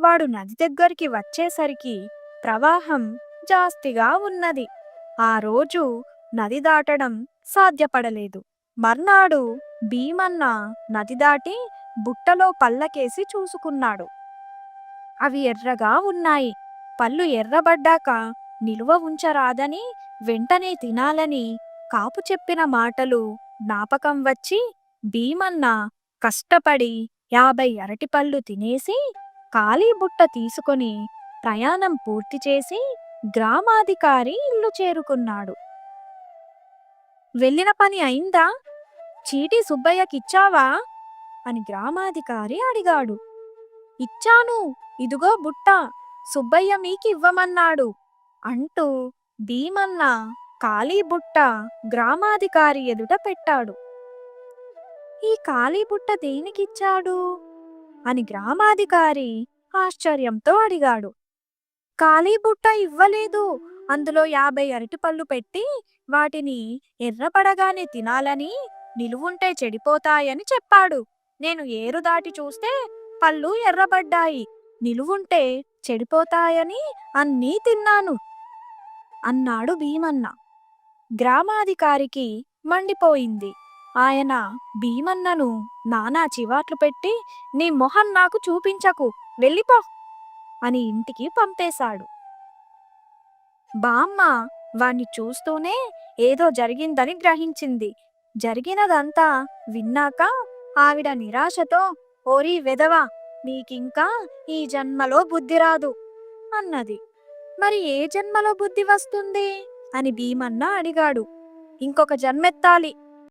వాడు నది దగ్గరికి వచ్చేసరికి ప్రవాహం జాస్తిగా ఉన్నది. ఆ రోజు నది దాటడం సాధ్యపడలేదు. మర్నాడు భీమన్న నది దాటి బుట్టలో పళ్ళకేసి చూసుకున్నాడు. అవి ఎర్రగా ఉన్నాయి. పళ్ళు ఎర్రబడ్డాక నిలువ ఉంచరాదని, వెంటనే తినాలని కాపు చెప్పిన మాటలు జ్ఞాపకం వచ్చి భీమన్న కష్టపడి 50 అరటిపళ్ళు తినేసి ఖాళీ బుట్ట తీసుకొని ప్రయాణం పూర్తి చేసి గ్రామాధికారి ఇల్లు చేరుకున్నాడు. వెళ్ళిన పని అయిందా? చీటీ సుబ్బయ్యకిచ్చావా అని గ్రామాధికారి అడిగాడు. ఇచ్చాను, ఇదిగో బుట్ట, సుబ్బయ్య మీకివ్వమన్నాడు అంటూ భీమన్న ఖాళీ బుట్ట గ్రామాధికారి ఎదుట పెట్టాడు. ఈ ఖాళీ బుట్ట దేనికిచ్చాడు అని గ్రామాధికారి ఆశ్చర్యంతో అడిగాడు. ఖాళీ బుట్ట ఇవ్వలేదు, అందులో 50 అరటిపళ్ళు పెట్టి వాటిని ఎర్రపడగానే తినాలని, నిలువుంటే చెడిపోతాయని చెప్పాడు. నేను ఏరు దాటి చూస్తే పళ్ళు ఎర్రబడ్డాయి, నిలువుంటే చెడిపోతాయని అన్నీ తిన్నాను అన్నాడు భీమన్న. గ్రామాధికారికి మండిపోయింది. ఆయన భీమన్నను నానా చివాట్లు పెట్టి, నీ మొహం నాకు చూపించకు, వెళ్ళిపో అని ఇంటికి పంపేశాడు. బామ్మ వాణ్ణి చూస్తూనే ఏదో జరిగిందని గ్రహించింది. జరిగినదంతా విన్నాక ఆవిడ నిరాశతో, ఓరి వెధవా, నీకింకా ఈ జన్మలో బుద్ధి రాదు అన్నది. మరి ఏ జన్మలో బుద్ధి వస్తుంది అని భీమన్న అడిగాడు. ఇంకొక జన్మెత్తాలి